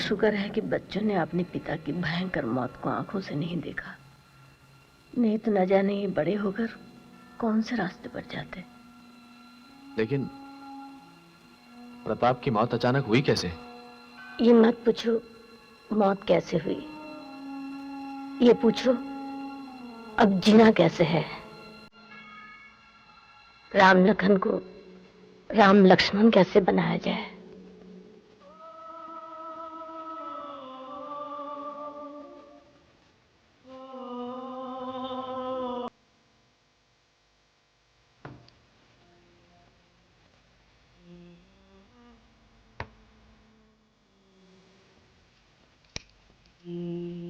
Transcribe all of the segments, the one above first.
शुक्र है कि बच्चों ने अपने पिता की भयंकर मौत को आंखों से नहीं देखा, नहीं तो न जाने ये बड़े होकर कौन से रास्ते पर जाते। लेकिन प्रताप की मौत अचानक हुई कैसे? ये मत पूछो मौत कैसे हुई, ये पूछो अब जीना कैसे है। राम लखन को राम लक्ष्मण कैसे बनाया जाए।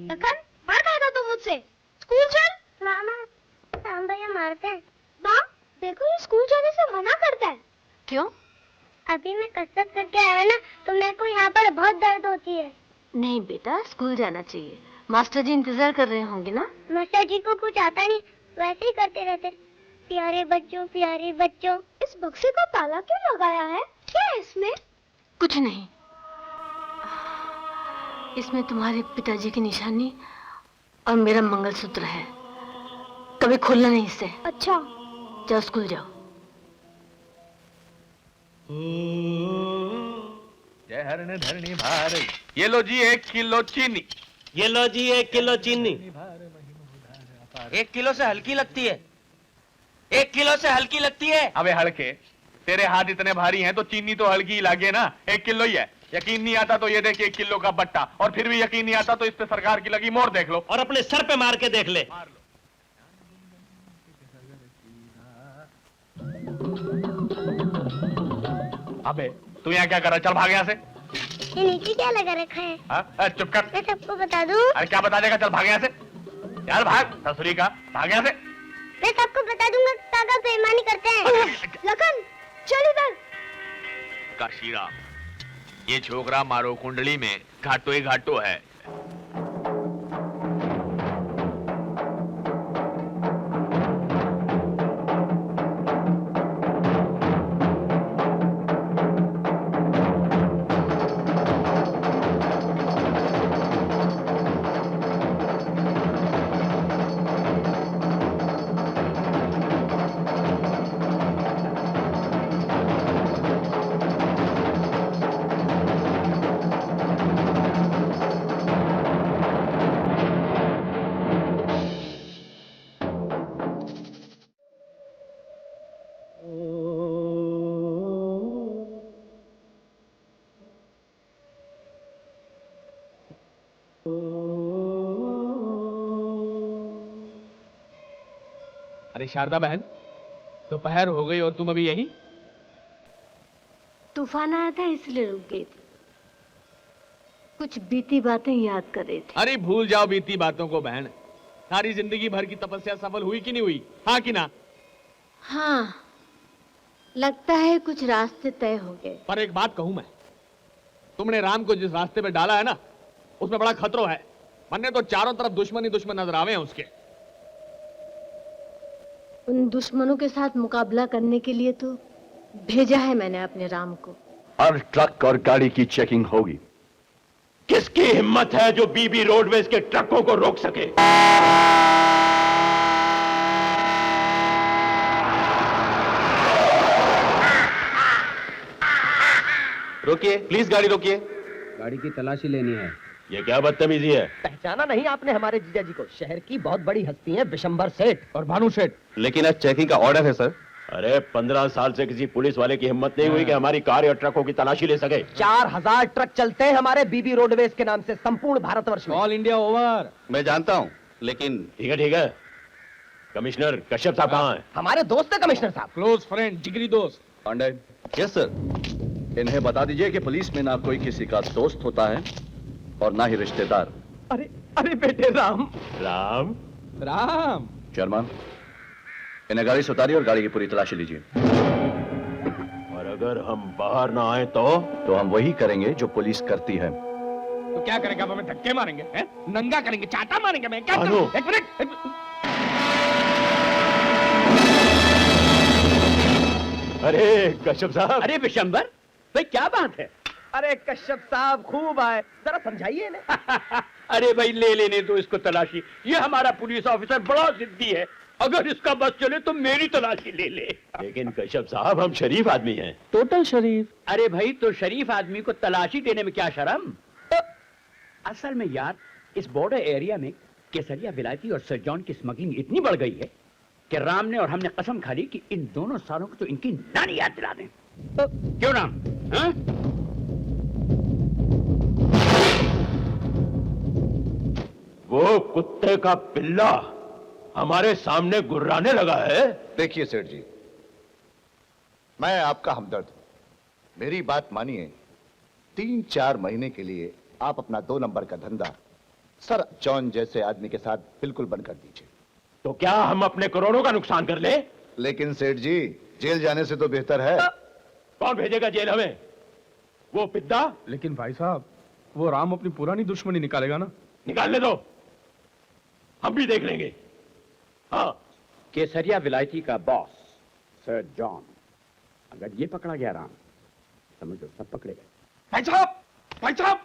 लखन, मार खाएगा तू मुझसे। स्कूल चल। मामा, राम भैया मारते हैं। माँ, देखो ये स्कूल जाने से मना करता है। क्यों? अभी मैं कसरत करके आया ना, तो मेरे को यहाँ पर बहुत दर्द होती है। नहीं बेटा, स्कूल जाना चाहिए, मास्टर जी इंतजार कर रहे होंगे ना। मास्टर जी को कुछ आता नहीं, वैसे ही करते रहते। प्यारे बच्चों, प्यारे बच्चों। इस बक्से को ताला क्यों लगाया है? क्या है इसमें? कुछ नहीं, इसमें तुम्हारे पिताजी की निशानी और मेरा मंगलसूत्र है, कभी खोलना नहीं इससे। अच्छा। जाओ स्कूल जाओ। जय हरण धरणी भार। ये लो जी 1 किलो चीनी। ये लो जी 1 किलो चीनी। 1 किलो से हल्की लगती है। 1 किलो से हल्की लगती है। अबे हल्के, तेरे हाथ इतने भारी हैं तो चीनी तो हल्की ही लागे ना। 1 किलो ही है। यकीन नहीं आता तो ये देख 1 किलो का बट्टा, और फिर भी यकीन नहीं आता तो इस पे सरकार की लगी मोहर देख लो, और अपने सर पे मार के देख ले। अबे तू यहाँ क्या कर रहा है? चल भाग यहाँ से। ये नीचे क्या लगा रखा है? चुप कर। मैं सबको बता दूं। अरे क्या बता देगा? चल भाग यहाँ से। यार भाग, ससुरी का, भाग यहाँ से। मैं सबको बता दूंगा काका बेईमानी करते हैं। लखन, चल इधर। काशीराम, ये छोकरा मारो कुंडली में घाटो ही घाटो है। अरे शारदा बहन, दोपहर हो गई और तुम अभी यहीं? तूफान आया था इसलिए रुक गई थी, कुछ बीती बातें याद कर रही थी। अरे भूल जाओ बीती बातों को बहन, सारी जिंदगी भर की तपस्या सफल हुई कि नहीं हुई? हाँ कि ना? हाँ, लगता है कुछ रास्ते तय हो गए। पर एक बात कहूं मैं, तुमने राम को जिस रास्ते पे डाला है ना, उसमें बड़ा खतरो है। मन्ने तो चारों तरफ दुश्मन ही दुश्मन नजर आवे हैं उसके। उन दुश्मनों के साथ मुकाबला करने के लिए तो भेजा है मैंने अपने राम को। हर ट्रक और गाड़ी की चेकिंग होगी। किसकी हिम्मत है जो बीबी रोडवेज के ट्रकों को रोक सके? रोकिए प्लीज, गाड़ी रोकिए। गाड़ी की तलाशी लेनी है। ये क्या बदतमीजी है? पहचाना नहीं आपने हमारे जीजा जी को? शहर की बहुत बड़ी हस्ती है विशंबर सेठ और भानु सेठ। लेकिन आज चेकिंग का ऑर्डर है सर। अरे 15 साल से किसी पुलिस वाले की हिम्मत नहीं हुई कि हमारी कार या ट्रकों की तलाशी ले सके। 4000 ट्रक चलते हैं हमारे बीबी रोडवेज के नाम से संपूर्ण भारतवर्ष में। All India over. मैं जानता हूं, लेकिन ठीक है। कमिश्नर कश्यप साहब कहाँ हैं? हमारे दोस्त है कमिश्नर साहब। क्लोज फ्रेंड, जिगरी दोस्त। पांडे। Yes sir. इन्हें बता दीजिए कि पुलिस में ना कोई किसी का दोस्त होता है और ना ही रिश्तेदार। अरे बेटे राम। राम राम। शर्मा, इन्हें गाड़ी से उतारिए और गाड़ी की पूरी तलाशी लीजिए। और अगर हम बाहर ना आए तो हम वही करेंगे जो पुलिस करती है। तो क्या करेंगे? अब हमें धक्के मारेंगे, हैं? नंगा करेंगे, चाटा मारेंगे? मैं क्या करूं? एक मिनट। अरे कश्यप साहब। अरे विशंबर, भाई क्या बात है? अरे कश्यप साहब खूब आए, जरा समझाइए ना। अरे भाई ले लेने दो इसको तलाशी, ये हमारा पुलिस ऑफिसर बड़ा जिद्दी है, अगर इसका बस चले तो मेरी तलाशी ले ले। लेकिन कश्यप साहब हम शरीफ आदमी हैं। टोटल शरीफ। अरे भाई तो शरीफ आदमी को तलाशी देने में क्या शर्म? असल में यार इस बॉर्डर एरिया में केसरिया विलायती और सर जॉन की स्मगलिंग इतनी बढ़ गई है कि राम ने और हमने कसम खा ली कि इन दोनों सालों को तो इनकी नानी याद दिला दें। क्यों राम? हाँ? वो कुत्ते का पिल्ला हमारे सामने गुर्राने लगा है। देखिए सेठ जी, मैं आपका हमदर्द हूं, मेरी बात मानिए। 3-4 महीने के लिए आप अपना 2 नंबर का धंधा सर जॉन जैसे आदमी के साथ बिल्कुल बंद कर दीजिए। तो क्या हम अपने करोड़ों का नुकसान कर ले? लेकिन सेठ जी, जेल जाने से तो बेहतर है। कौन भेजेगा जेल हमें? वो पिद्दा? लेकिन भाई साहब, वो राम अपनी पुरानी दुश्मनी निकालेगा ना। निकालने दो, हम भी देख लेंगे। हाँ, केसरिया विलायती का बॉस सर जॉन, अगर ये पकड़ा गया राम, समझो सब पकड़े गए। भाई साहब, भाई साहब,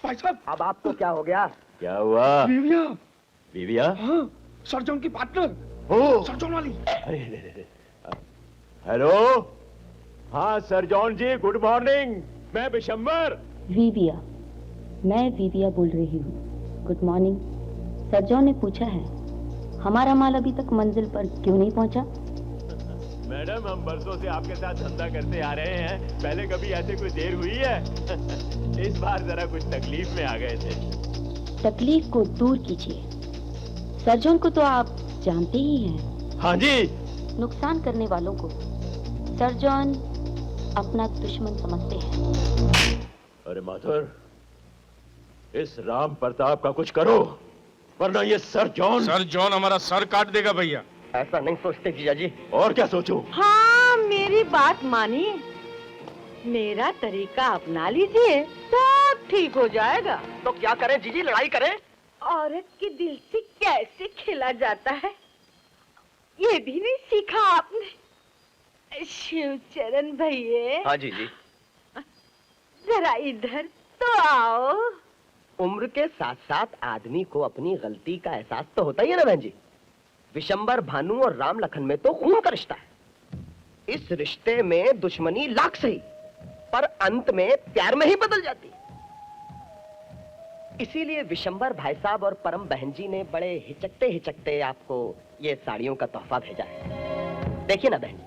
भाई साहब। अब आपको क्या हो गया? क्या हुआ? बीविया। बीविया? हाँ, सरजन की पार्टनर। ओ, सरजन वाली। अरे हेलो, हाँ सर जॉन जी, गुड मॉर्निंग। मैं बिशंबर। विविया, मैं विविया बोल रही हूँ। Good morning. सर जॉन ने पूछा है हमारा माल अभी तक मंजिल पर क्यों नहीं पहुंचा? मैडम, हम बरसों से आपके साथ धंधा करते आ रहे हैं, पहले कभी ऐसे कोई देर हुई है? इस बार जरा कुछ तकलीफ में आ गए थे। तकलीफ को दूर कीजिए, सर जॉन को तो आप जानते ही हैं। हाँ जी। नुकसान करने वालों को सर जॉन अपना दुश्मन समझते हैं। अरे माधुर, इस राम प्रताप का कुछ करो, वरना ये सर जॉन हमारा सर काट देगा भैया। ऐसा नहीं सोचते जीजा जी। और क्या सोचूं? हाँ, मेरी बात मानिए, मेरा तरीका अपना लीजिए, सब ठीक हो जाएगा। तो क्या करें जीजी, लड़ाई करें? औरत के दिल से कैसे खेला जाता है, ये भी नहीं सीखा आपने। शिवचरण भैया। हाँ जीजी। जरा इधर तो आओ। उम्र के साथ साथ आदमी को अपनी गलती का एहसास तो होता ही है ना बहन जी। विशंबर भानु और राम लखन में तो खून का रिश्ता है। इस रिश्ते में दुश्मनी लाख सही, पर अंत में प्यार में ही बदल जाती। इसीलिए विशंबर भाई साहब और परम बहन जी ने बड़े हिचकते हिचकते आपको ये साड़ियों का तोहफा भेजा है। देखिए ना बहन,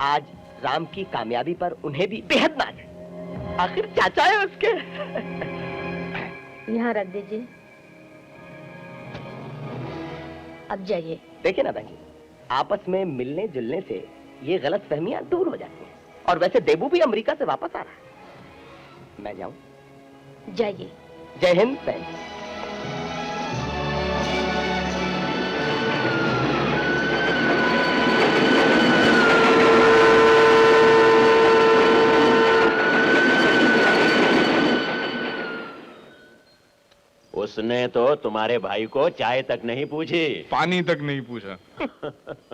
आज राम की कामयाबी पर उन्हें भी बेहद नाज है, आखिर चाचा है उसके। यहाँ रख दीजिए, अब जाइए। देखिए ना बहन जी, आपस में मिलने जुलने से ये गलत फहमियां दूर हो जाती हैं। और वैसे देबू भी अमेरिका से वापस आ रहा है। मैं जाऊं? जाइए। जय हिंद बहन। उसने तो तुम्हारे भाई को चाय तक नहीं पूछी, पानी तक नहीं पूछा।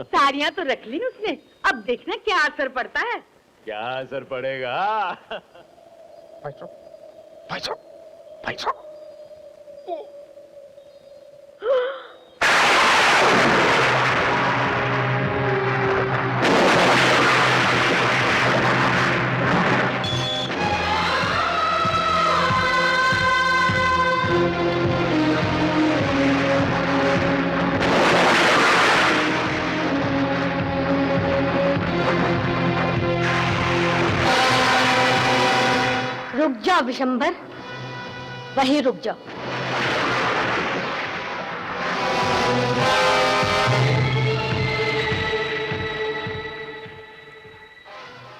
साड़ियाँ तो रख ली उसने, अब देखना क्या असर पड़ता है। क्या असर पड़ेगा? भाई साहब, भाई साहब, भाई साहब। रुक जाओ विशंबर, वहीं रुक जाओ।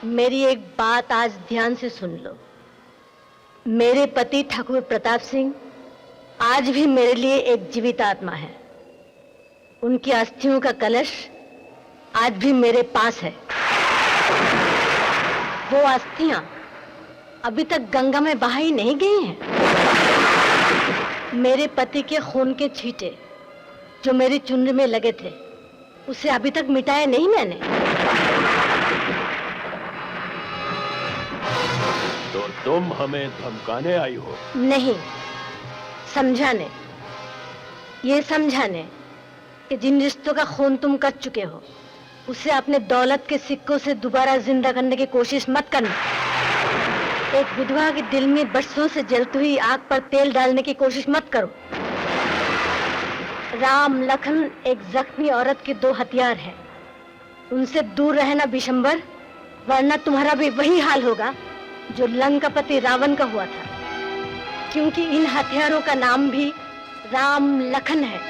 मेरी एक बात आज ध्यान से सुन लो। मेरे पति ठाकुर प्रताप सिंह आज भी मेरे लिए एक जीवित आत्मा है। उनकी अस्थियों का कलश आज भी मेरे पास है। वो अस्थियां अभी तक गंगा में बहाई नहीं गई हैं। मेरे पति के खून के छींटे जो मेरी चुनरी में लगे थे, उसे अभी तक मिटाया नहीं मैंने। तो तुम हमें धमकाने आई हो? नहीं, समझाने। ये समझाने कि जिन रिश्तों का खून तुम कर चुके हो उसे अपने दौलत के सिक्कों से दोबारा जिंदा करने की कोशिश मत करना। एक विधवा के दिल में बरसों से जलती हुई आग पर तेल डालने की कोशिश मत करो। राम लखन एक जख्मी औरत के दो हथियार हैं। उनसे दूर रहना बिशंबर, वरना तुम्हारा भी वही हाल होगा जो लंकापति रावण का हुआ था, क्योंकि इन हथियारों का नाम भी राम लखन है।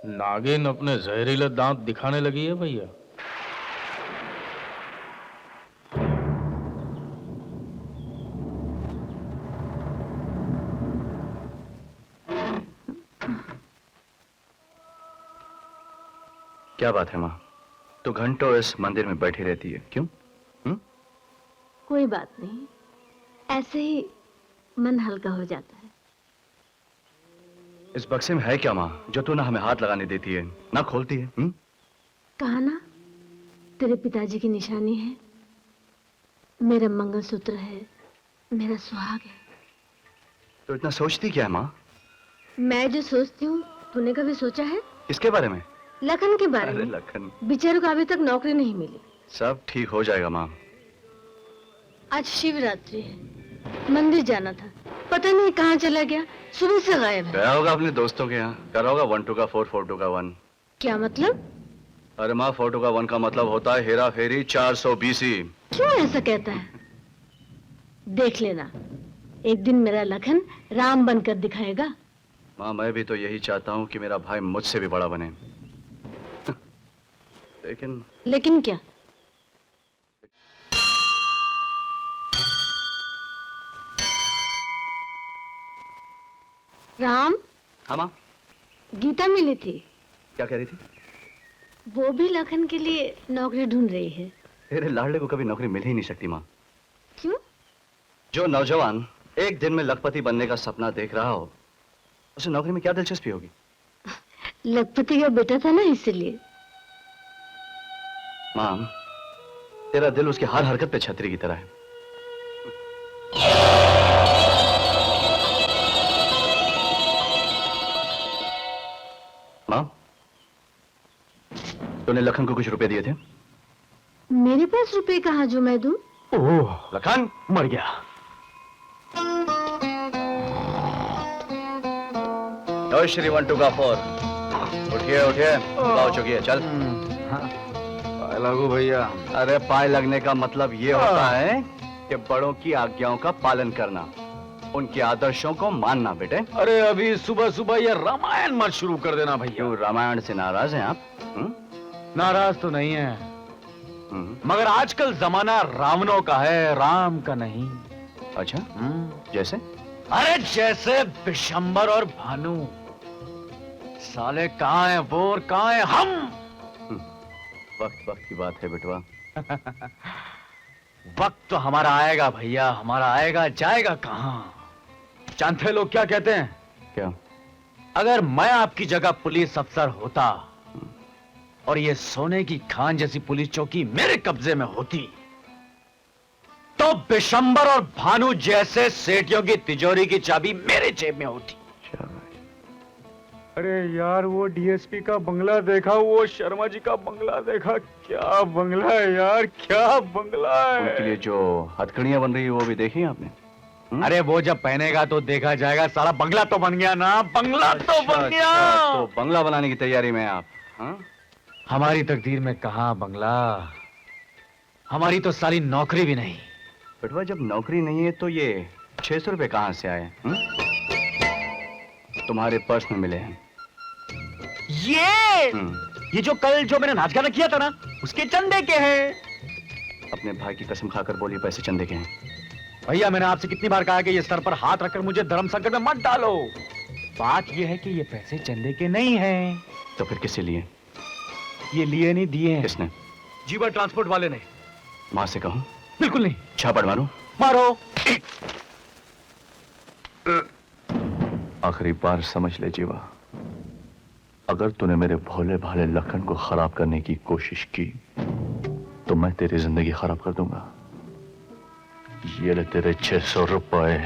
नागिन अपने जहरीले दांत दिखाने लगी है भैया। क्या बात है माँ, तो घंटों इस मंदिर में बैठी रहती है, क्यों? कोई बात नहीं, ऐसे ही मन हल्का हो जाता है। इस बक्से में है क्या माँ, जो तू ना हमें हाथ लगाने देती है ना खोलती है? कहा ना, तेरे पिताजी की निशानी है, मेरा मंगलसूत्र है, मेरा सुहाग है। तो इतना सोचती क्या है माँ? मैं जो सोचती हूँ तूने कभी सोचा है? किसके बारे में? लखन के बारे में। लखन बेचारे को अभी तक नौकरी नहीं मिली। सब ठीक हो जाएगा माँ। आज शिवरात्रि है, मंदिर जाना था, पता नहीं कहाँ चला गया, सुबह से गायब है। गया होगा अपने दोस्तों के यहाँ, कर होगा 1 2 का 4 4 2 का 1। क्या मतलब? अरे माँ, 4 2 का 1 का मतलब होता है हेरा फेरी 420। क्यों ऐसा कहता है? देख लेना, एक दिन मेरा लखन राम बनकर दिखाएगा। माँ, मैं भी तो यही चाहता हूँ कि मेरा भाई मुझसे भी बड़ा बने। लेकिन क्या? राम। हाँ माँ। गीता मिली थी। क्या कह रही थी? वो भी लखन के लिए नौकरी ढूंढ रही है। तेरे लाडले को कभी नौकरी मिल ही नहीं सकती माँ। क्यों? जो नौजवान एक दिन में लखपति बनने का सपना देख रहा हो, उसे नौकरी में क्या दिलचस्पी होगी? लखपति का बेटा था ना, इसलिए। माँ, तेरा दिल उसकी हर हरकत पे छतरी की तरह है। माँ, तूने लखन को कुछ रुपए दिए थे? मेरे पास रुपए कहाँ जो मैं दूं? ओह, लखन मर गया। नो श्री 1 2 का 4। उठिए उठिए, पाँव चुकिए, चल। पाए लागू भैया। अरे पाए लगने का मतलब ये होता है कि बड़ों की आज्ञाओं का पालन करना, उनके आदर्शों को मानना बेटे। अरे अभी सुबह सुबह ये रामायण मत शुरू कर देना भैया। क्यों, रामायण से नाराज हैं आप? नाराज तो नहीं है, मगर आजकल जमाना रावणों का है, राम का नहीं। अच्छा, जैसे? अरे जैसे बिशंबर और भानु। साले कहाँ हैं वो और कहाँ हैं हम? वक्त वक्त की बात है बेटवा। वक्त तो हमारा आएगा भैया, हमारा आएगा, जाएगा कहाँ? जानते लोग क्या कहते हैं? क्या? अगर मैं आपकी जगह पुलिस अफसर होता और ये सोने की खान जैसी पुलिस चौकी मेरे कब्जे में होती, तो बिशंबर और भानु जैसे सेठियों की तिजोरी की चाबी मेरे जेब में होती। अरे यार, वो डीएसपी का बंगला देखा, वो शर्मा जी का बंगला देखा, क्या बंगला है यार, क्या बंगला है। उनके लिए जो हथकड़ियां बन रही है वो भी देखी आपने? अरे वो जब पहनेगा तो देखा जाएगा, सारा बंगला तो बन गया ना, बंगला तो बन गया। तो बंगला बनाने की तैयारी में आप? हमारी तकदीर में कहाँ बंगला, हमारी तो सारी नौकरी भी नहीं। बेटवा, जब नौकरी नहीं है तो ये 600 रुपए कहाँ से आए? तुम्हारे पर्स में मिले हैं। ये जो कल जो मैंने नाच गाना किया था ना, उसके चंदे के हैं। अपने भाई की कसम खाकर बोलिए, पैसे चंदे के हैं। भैया, मैंने आपसे कितनी बार कहा कि ये सर पर हाथ रखकर मुझे धर्म संकट में मत डालो। बात ये है कि ये पैसे चंदे के नहीं हैं। तो फिर किससे लिए? ये लिए नहीं, दिए हैं। किसने? जीवा ट्रांसपोर्ट वाले ने। माँ से कहूं? बिल्कुल नहीं। छापड़ मारूं? मारो। आखिरी बार समझ ले जीवा, अगर तूने मेरे भोले भाले लखन को खराब करने की कोशिश की तो मैं तेरी जिंदगी खराब कर दूंगा। ये ले तेरे 600 रुपए।